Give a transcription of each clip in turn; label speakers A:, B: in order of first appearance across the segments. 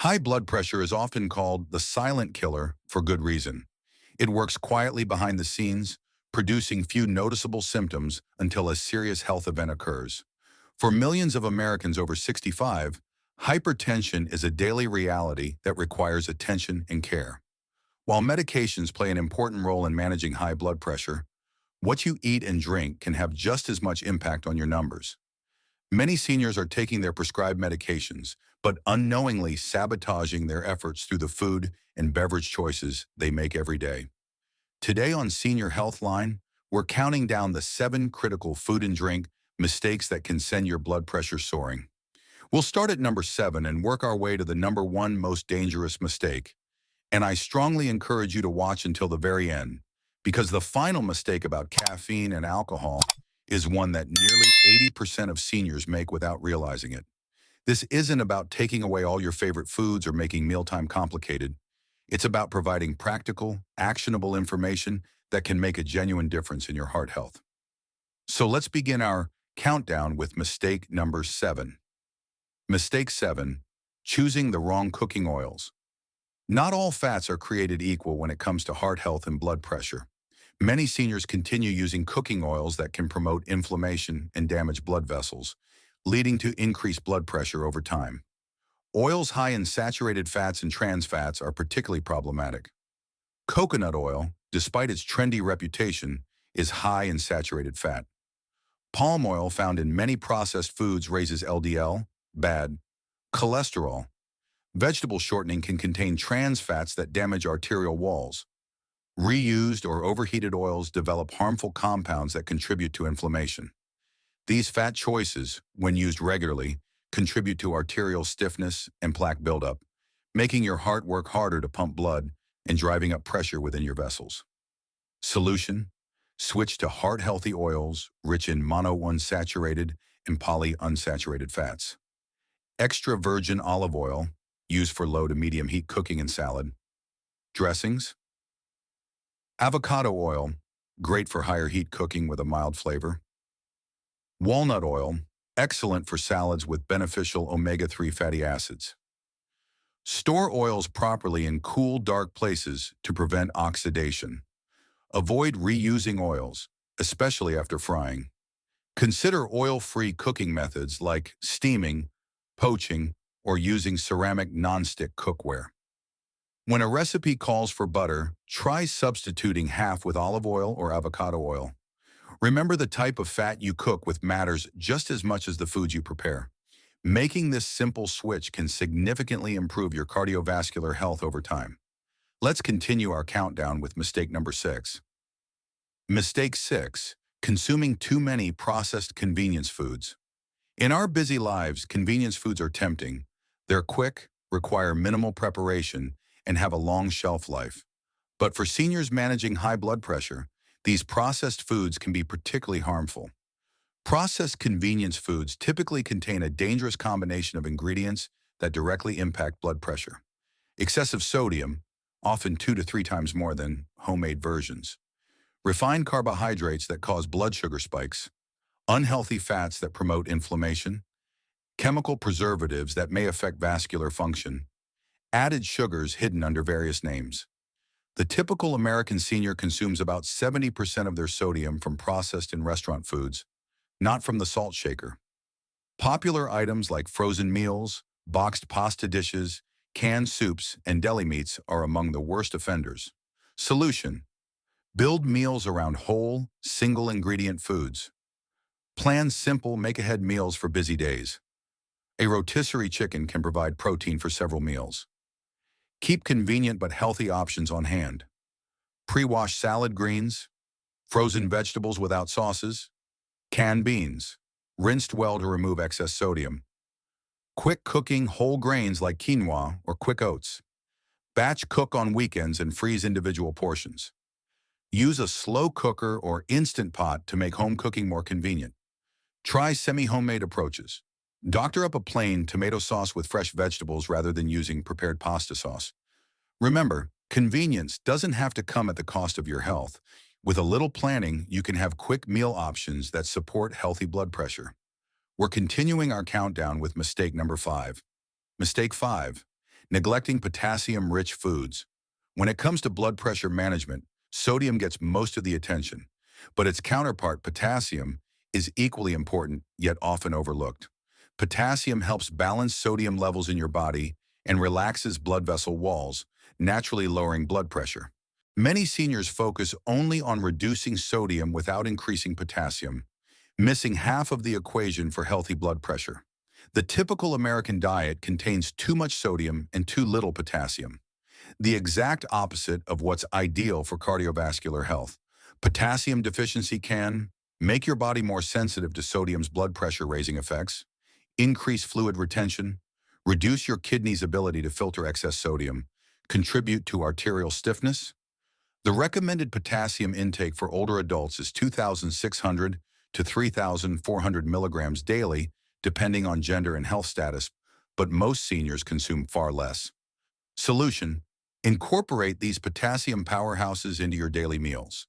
A: High blood pressure is often called the silent killer for good reason. It works quietly behind the scenes, producing few noticeable symptoms until a serious health event occurs. For millions of Americans over 65, hypertension is a daily reality that requires attention and care. While medications play an important role in managing high blood pressure, what you eat and drink can have just as much impact on your numbers. Many seniors are taking their prescribed medications, but unknowingly sabotaging their efforts through the food and beverage choices they make every day. Today on Senior Health Line, we're counting down the 7 critical food and drink mistakes that can send your blood pressure soaring. We'll start at number 7 and work our way to the number 1 most dangerous mistake. And I strongly encourage you to watch until the very end, because the final mistake about caffeine and alcohol is one that nearly 80% of seniors make without realizing it. This isn't about taking away all your favorite foods or making mealtime complicated. It's about providing practical, actionable information that can make a genuine difference in your heart health. So let's begin our countdown with mistake number 7. Mistake 7, choosing the wrong cooking oils. Not all fats are created equal when it comes to heart health and blood pressure. Many seniors continue using cooking oils that can promote inflammation and damage blood vessels, leading to increased blood pressure over time. Oils high in saturated fats and trans fats are particularly problematic. Coconut oil, despite its trendy reputation, is high in saturated fat. Palm oil found in many processed foods raises LDL, bad, cholesterol. Vegetable shortening can contain trans fats that damage arterial walls. Reused or overheated oils develop harmful compounds that contribute to inflammation. These fat choices, when used regularly, contribute to arterial stiffness and plaque buildup, making your heart work harder to pump blood and driving up pressure within your vessels. Solution: switch to heart-healthy oils rich in monounsaturated and polyunsaturated fats. Extra virgin olive oil, used for low to medium heat cooking and salad. Dressings: avocado oil, great for higher heat cooking with a mild flavor. Walnut oil, excellent for salads with beneficial omega-3 fatty acids. Store oils properly in cool, dark places to prevent oxidation. Avoid reusing oils, especially after frying. Consider oil-free cooking methods like steaming, poaching, or using ceramic nonstick cookware. When a recipe calls for butter, try substituting half with olive oil or avocado oil. Remember, the type of fat you cook with matters just as much as the foods you prepare. Making this simple switch can significantly improve your cardiovascular health over time. Let's continue our countdown with mistake number 6. Mistake 6, consuming too many processed convenience foods. In our busy lives, convenience foods are tempting. They're quick, require minimal preparation, and have a long shelf life. But for seniors managing high blood pressure, these processed foods can be particularly harmful. Processed convenience foods typically contain a dangerous combination of ingredients that directly impact blood pressure. Excessive sodium, often 2 to 3 times more than homemade versions. Refined carbohydrates that cause blood sugar spikes. Unhealthy fats that promote inflammation. Chemical preservatives that may affect vascular function. Added sugars hidden under various names. The typical American senior consumes about 70% of their sodium from processed and restaurant foods, not from the salt shaker. Popular items like frozen meals, boxed pasta dishes, canned soups, and deli meats are among the worst offenders. Solution: build meals around whole, single-ingredient foods. Plan simple, make-ahead meals for busy days. A rotisserie chicken can provide protein for several meals. Keep convenient but healthy options on hand. Pre-wash salad greens, frozen vegetables without sauces, canned beans, rinsed well to remove excess sodium. Quick cooking whole grains like quinoa or quick oats. Batch cook on weekends and freeze individual portions. Use a slow cooker or instant pot to make home cooking more convenient. Try semi-homemade approaches. Doctor up a plain tomato sauce with fresh vegetables rather than using prepared pasta sauce. Remember, convenience doesn't have to come at the cost of your health. With a little planning, you can have quick meal options that support healthy blood pressure. We're continuing our countdown with mistake number 5. Mistake 5, Neglecting potassium-rich foods. When it comes to blood pressure management, sodium gets most of the attention, but its counterpart, potassium, is equally important, yet often overlooked. Potassium helps balance sodium levels in your body and relaxes blood vessel walls, naturally lowering blood pressure. Many seniors focus only on reducing sodium without increasing potassium, missing half of the equation for healthy blood pressure. The typical American diet contains too much sodium and too little potassium, the exact opposite of what's ideal for cardiovascular health. Potassium deficiency can make your body more sensitive to sodium's blood pressure-raising effects, increase fluid retention, reduce your kidney's ability to filter excess sodium, contribute to arterial stiffness. The recommended potassium intake for older adults is 2,600 to 3,400 milligrams daily, depending on gender and health status, but most seniors consume far less. Solution: incorporate these potassium powerhouses into your daily meals.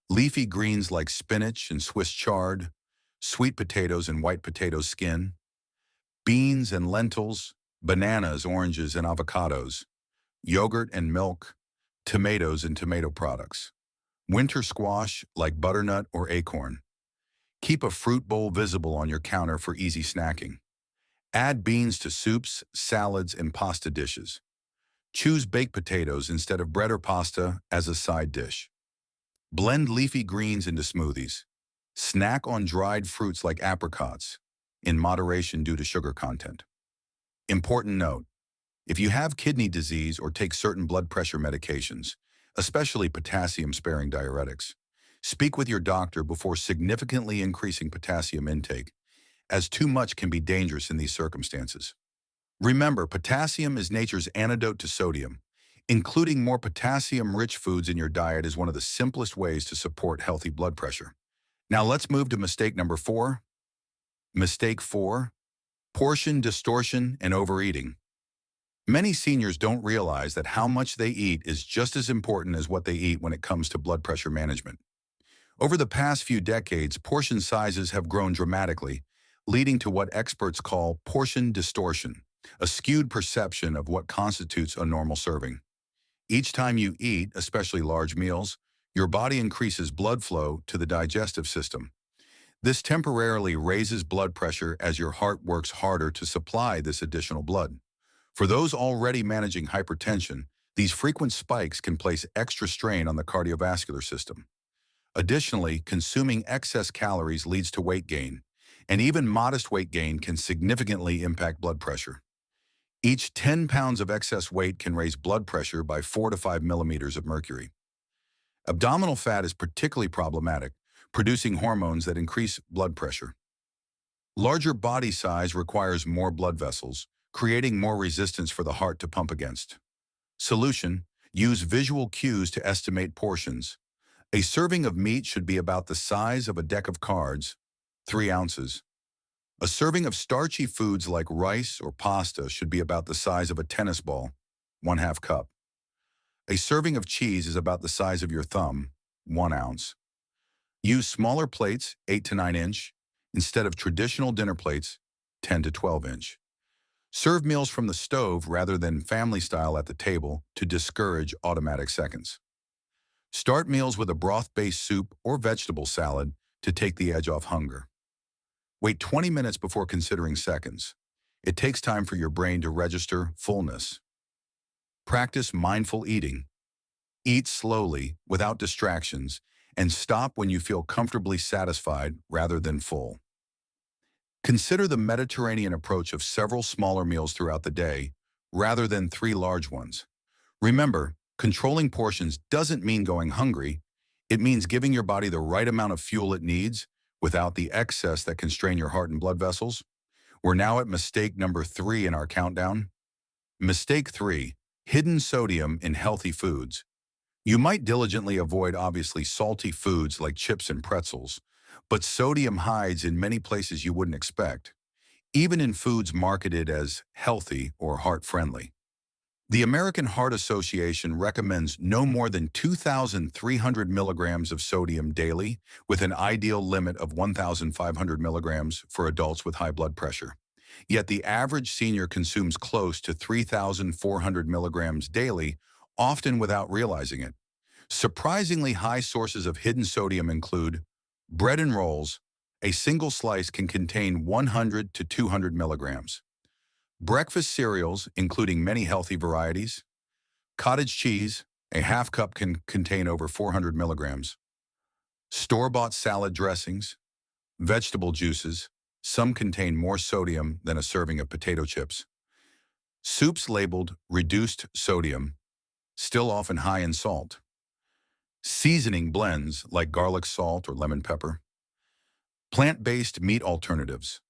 A: Leafy greens like spinach and Swiss chard, sweet potatoes and white potato skin, beans and lentils, bananas, oranges, and avocados, yogurt and milk, tomatoes and tomato products, winter squash like butternut or acorn. Keep a fruit bowl visible on your counter for easy snacking. Add beans to soups, salads, and pasta dishes. Choose baked potatoes instead of bread or pasta as a side dish. Blend leafy greens into smoothies. Snack on dried fruits like apricots, in moderation due to sugar content. Important note: if you have kidney disease or take certain blood pressure medications, especially potassium-sparing diuretics, speak with your doctor before significantly increasing potassium intake, as too much can be dangerous in these circumstances. Remember, potassium is nature's antidote to sodium. Including more potassium-rich foods in your diet is one of the simplest ways to support healthy blood pressure. Now let's move to mistake number 4. Mistake 4: portion distortion and overeating. Many seniors don't realize that how much they eat is just as important as what they eat when it comes to blood pressure management. Over the past few decades, portion sizes have grown dramatically, leading to what experts call portion distortion, a skewed perception of what constitutes a normal serving. Each time you eat, especially large meals, your body increases blood flow to the digestive system. This temporarily raises blood pressure as your heart works harder to supply this additional blood. For those already managing hypertension, these frequent spikes can place extra strain on the cardiovascular system. Additionally, consuming excess calories leads to weight gain, and even modest weight gain can significantly impact blood pressure. Each 10 pounds of excess weight can raise blood pressure by 4 to 5 millimeters of mercury. Abdominal fat is particularly problematic, producing hormones that increase blood pressure. Larger body size requires more blood vessels, creating more resistance for the heart to pump against. Solution: use visual cues to estimate portions. A serving of meat should be about the size of a deck of cards, 3 ounces. A serving of starchy foods like rice or pasta should be about the size of a tennis ball, 1/2 cup. A serving of cheese is about the size of your thumb, 1 ounce. Use smaller plates, 8 to 9 inch, instead of traditional dinner plates, 10 to 12 inch. Serve meals from the stove rather than family style at the table to discourage automatic seconds. Start meals with a broth-based soup or vegetable salad to take the edge off hunger. Wait 20 minutes before considering seconds. It takes time for your brain to register fullness. Practice mindful eating. Eat slowly, without distractions, and stop when you feel comfortably satisfied rather than full. Consider the Mediterranean approach of several smaller meals throughout the day, rather than 3 large ones. Remember, controlling portions doesn't mean going hungry. It means giving your body the right amount of fuel it needs without the excess that can strain your heart and blood vessels. We're now at mistake number 3 in our countdown. Mistake 3: hidden sodium in healthy foods. You might diligently avoid obviously salty foods like chips and pretzels, but sodium hides in many places you wouldn't expect, even in foods marketed as healthy or heart-friendly. The American Heart Association recommends no more than 2,300 milligrams of sodium daily, with an ideal limit of 1,500 milligrams for adults with high blood pressure. Yet the average senior consumes close to 3,400 milligrams daily, often without realizing it. Surprisingly high sources of hidden sodium include bread and rolls. A single slice can contain 100 to 200 milligrams. Breakfast cereals, including many healthy varieties. Cottage cheese, a half cup can contain over 400 milligrams. Store-bought salad dressings, vegetable juices, some contain more sodium than a serving of potato chips. Soups labeled reduced sodium, still often high in salt. Seasoning blends like garlic salt or lemon pepper. Plant-based meat alternatives.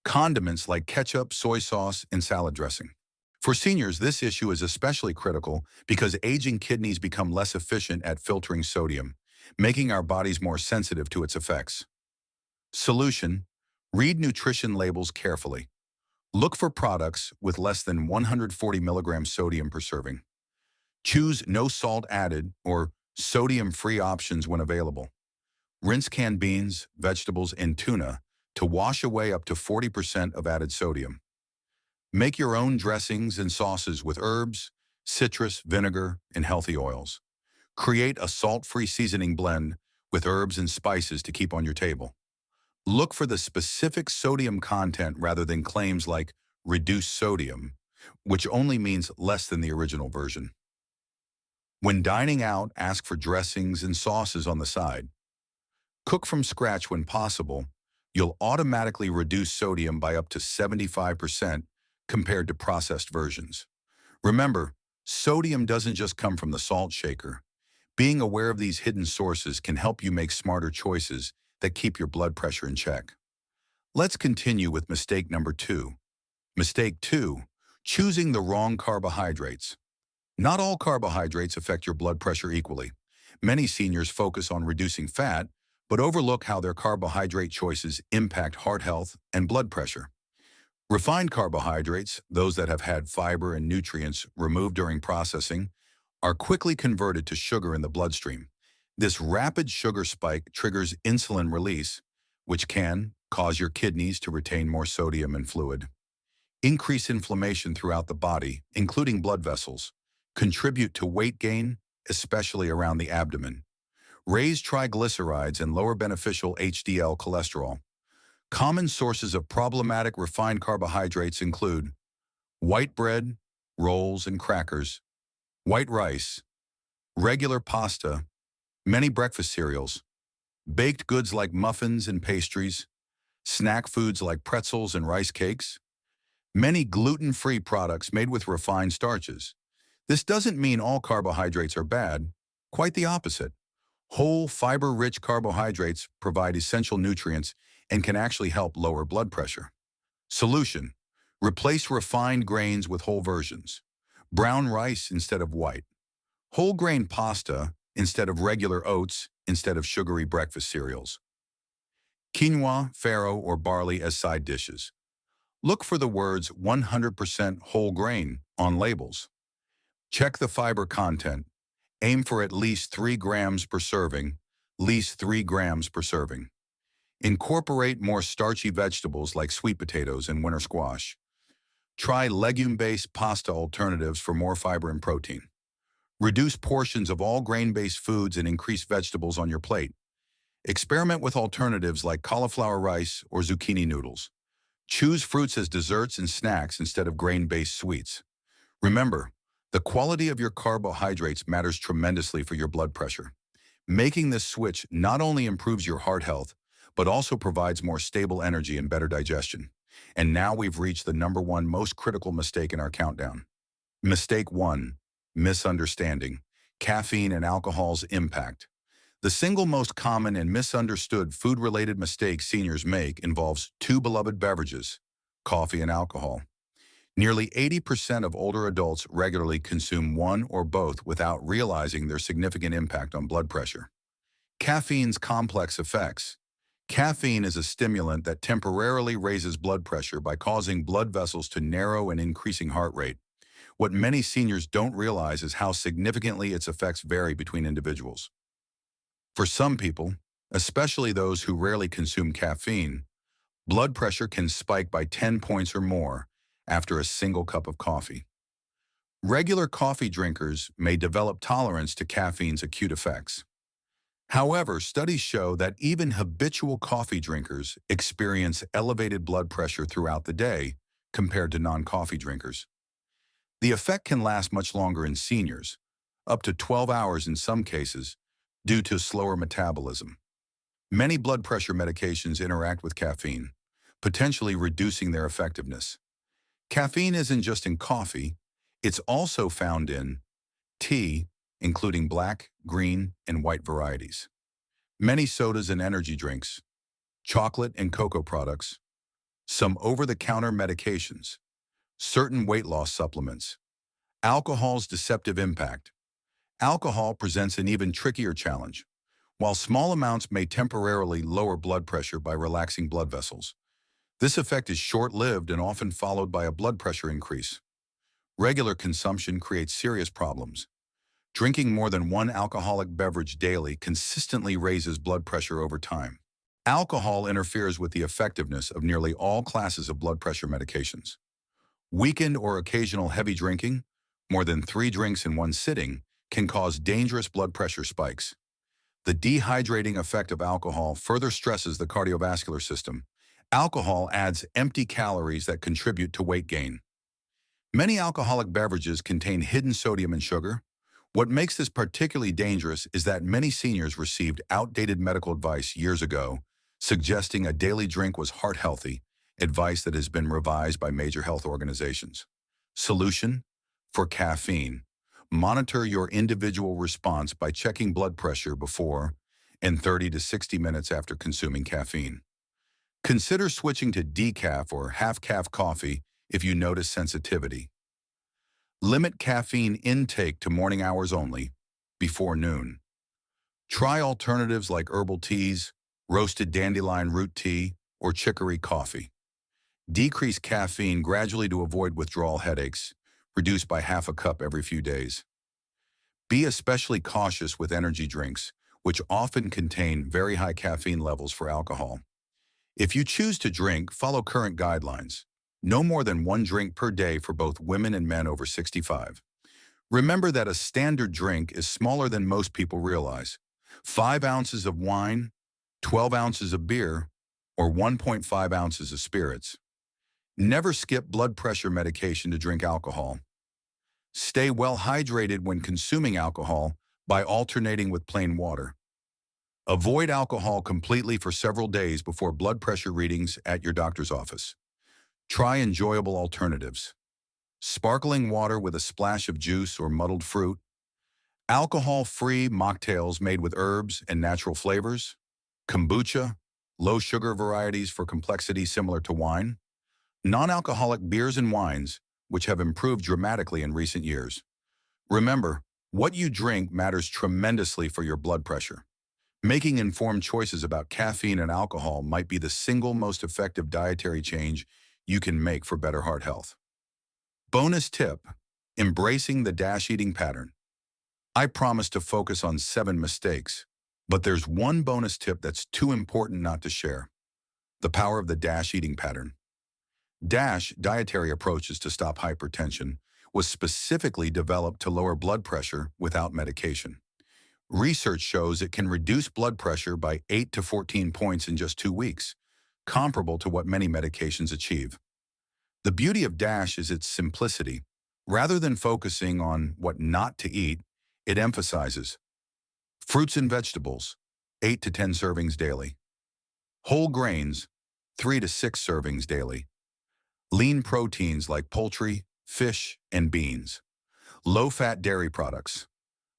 A: Condiments like ketchup, soy sauce, and salad dressing. For seniors, this issue is especially critical because aging kidneys become less efficient at filtering sodium, making our bodies more sensitive to its effects. Solution: read nutrition labels carefully. Look for products with less than 140 milligrams sodium per serving. Choose no salt added or sodium-free options when available. Rinse canned beans, vegetables, and tuna to wash away up to 40% of added sodium. Make your own dressings and sauces with herbs, citrus, vinegar, and healthy oils. Create a salt-free seasoning blend with herbs and spices to keep on your table. Look for the specific sodium content rather than claims like reduced sodium, which only means less than the original version. When dining out, ask for dressings and sauces on the side. Cook from scratch when possible. You'll automatically reduce sodium by up to 75% compared to processed versions. Remember, sodium doesn't just come from the salt shaker. Being aware of these hidden sources can help you make smarter choices that keep your blood pressure in check. Let's continue with mistake number 2. Mistake 2, choosing the wrong carbohydrates. Not all carbohydrates affect your blood pressure equally. Many seniors focus on reducing fat, but overlook how their carbohydrate choices impact heart health and blood pressure. Refined carbohydrates, those that have had fiber and nutrients removed during processing, are quickly converted to sugar in the bloodstream. This rapid sugar spike triggers insulin release, which can cause your kidneys to retain more sodium and fluid. Increase inflammation throughout the body, including blood vessels. Contribute to weight gain, especially around the abdomen. Raise triglycerides and lower beneficial HDL cholesterol. Common sources of problematic refined carbohydrates include white bread, rolls, and crackers, white rice, regular pasta, many breakfast cereals, baked goods like muffins and pastries, snack foods like pretzels and rice cakes, many gluten-free products made with refined starches. This doesn't mean all carbohydrates are bad, quite the opposite. Whole, fiber-rich carbohydrates provide essential nutrients and can actually help lower blood pressure. Solution: replace refined grains with whole versions. Brown rice instead of white. Whole grain pasta instead of regular oats instead of sugary breakfast cereals. Quinoa, farro, or barley as side dishes. Look for the words 100% whole grain on labels. Check the fiber content. Aim for at least 3 grams per serving, least 3 grams per serving. Incorporate more starchy vegetables like sweet potatoes and winter squash. Try legume-based pasta alternatives for more fiber and protein. Reduce portions of all grain-based foods and increase vegetables on your plate. Experiment with alternatives like cauliflower rice or zucchini noodles. Choose fruits as desserts and snacks instead of grain-based sweets. Remember, the quality of your carbohydrates matters tremendously for your blood pressure. Making this switch not only improves your heart health, but also provides more stable energy and better digestion. And now we've reached the number 1 most critical mistake in our countdown. Mistake 1, misunderstanding caffeine and alcohol's impact. The single most common and misunderstood food-related mistake seniors make involves 2 beloved beverages, coffee and alcohol. Nearly 80% of older adults regularly consume one or both without realizing their significant impact on blood pressure. Caffeine's complex effects. Caffeine is a stimulant that temporarily raises blood pressure by causing blood vessels to narrow and increasing heart rate. What many seniors don't realize is how significantly its effects vary between individuals. For some people, especially those who rarely consume caffeine, Blood pressure can spike by 10 points or more after a single cup of coffee. Regular coffee drinkers may develop tolerance to caffeine's acute effects. However, studies show that even habitual coffee drinkers experience elevated blood pressure throughout the day compared to non-coffee drinkers. The effect can last much longer in seniors, up to 12 hours in some cases, due to slower metabolism. Many blood pressure medications interact with caffeine, potentially reducing their effectiveness. Caffeine isn't just in coffee, it's also found in tea, including black, green, and white varieties. Many sodas and energy drinks, chocolate and cocoa products, some over-the-counter medications, certain weight loss supplements. Alcohol's deceptive impact. Alcohol presents an even trickier challenge. While small amounts may temporarily lower blood pressure by relaxing blood vessels, this effect is short-lived and often followed by a blood pressure increase. Regular consumption creates serious problems. Drinking more than one alcoholic beverage daily consistently raises blood pressure over time. Alcohol interferes with the effectiveness of nearly all classes of blood pressure medications. Weekend or occasional heavy drinking, more than 3 drinks in one sitting, can cause dangerous blood pressure spikes. The dehydrating effect of alcohol further stresses the cardiovascular system. Alcohol adds empty calories that contribute to weight gain. Many alcoholic beverages contain hidden sodium and sugar. What makes this particularly dangerous is that many seniors received outdated medical advice years ago, suggesting a daily drink was heart healthy, advice that has been revised by major health organizations. Solution: for caffeine, monitor your individual response by checking blood pressure before and 30 to 60 minutes after consuming caffeine. Consider switching to decaf or half-calf coffee if you notice sensitivity. Limit caffeine intake to morning hours only, before noon. Try alternatives like herbal teas, roasted dandelion root tea, or chicory coffee. Decrease caffeine gradually to avoid withdrawal headaches, reduced by half a cup every few days. Be especially cautious with energy drinks, which often contain very high caffeine levels for alcohol. If you choose to drink, follow current guidelines. No more than 1 drink per day for both women and men over 65. Remember that a standard drink is smaller than most people realize. 5 ounces of wine, 12 ounces of beer, or 1.5 ounces of spirits. Never skip blood pressure medication to drink alcohol. Stay well hydrated when consuming alcohol by alternating with plain water. Avoid alcohol completely for several days before blood pressure readings at your doctor's office. Try enjoyable alternatives. Sparkling water with a splash of juice or muddled fruit. Alcohol-free mocktails made with herbs and natural flavors. Kombucha, low-sugar varieties for complexity similar to wine. Non-alcoholic beers and wines, which have improved dramatically in recent years. Remember, what you drink matters tremendously for your blood pressure. Making informed choices about caffeine and alcohol might be the single most effective dietary change you can make for better heart health. Bonus tip: embracing the DASH eating pattern. I promise to focus on 7 mistakes, but there's one bonus tip that's too important not to share: the power of the DASH eating pattern. DASH, dietary approaches to stop hypertension, was specifically developed to lower blood pressure without medication. Research shows it can reduce blood pressure by 8 to 14 points in just 2 weeks, comparable to what many medications achieve. The beauty of DASH is its simplicity. Rather than focusing on what not to eat, it emphasizes fruits and vegetables, 8 to 10 servings daily. Whole grains, 3 to 6 servings daily. Lean proteins like poultry, fish, and beans. Low-fat dairy products.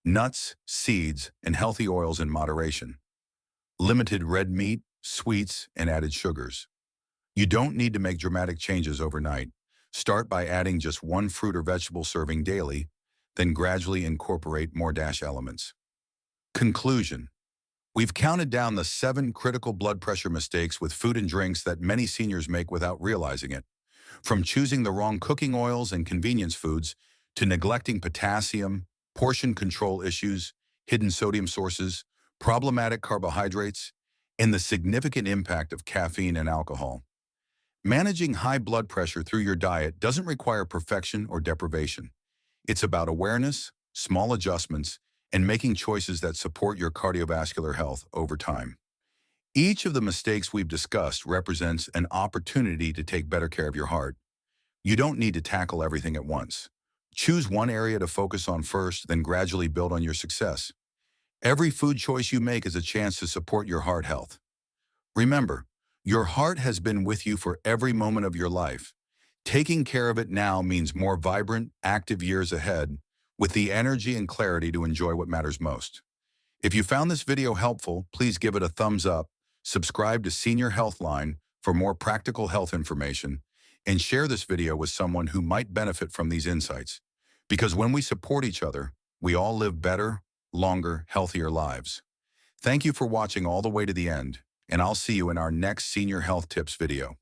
A: Nuts, seeds, and healthy oils in moderation. Limited red meat, sweets, and added sugars. You don't need to make dramatic changes overnight. Start by adding just 1 fruit or vegetable serving daily, then gradually incorporate more DASH elements. Conclusion: we've counted down the 7 critical blood pressure mistakes with food and drinks that many seniors make without realizing it. From choosing the wrong cooking oils and convenience foods to neglecting potassium, portion control issues, hidden sodium sources, problematic carbohydrates, and the significant impact of caffeine and alcohol. Managing high blood pressure through your diet doesn't require perfection or deprivation. It's about awareness, small adjustments, and making choices that support your cardiovascular health over time. Each of the mistakes we've discussed represents an opportunity to take better care of your heart. You don't need to tackle everything at once. Choose one area to focus on first, then gradually build on your success. Every food choice you make is a chance to support your heart health. Remember, your heart has been with you for every moment of your life. Taking care of it now means more vibrant, active years ahead, with the energy and clarity to enjoy what matters most. If you found this video helpful, please give it a thumbs up, subscribe to Senior Healthline for more practical health information, and share this video with someone who might benefit from these insights. Because when we support each other, we all live better, longer, healthier lives. Thank you for watching all the way to the end, and I'll see you in our next Senior Health Tips video.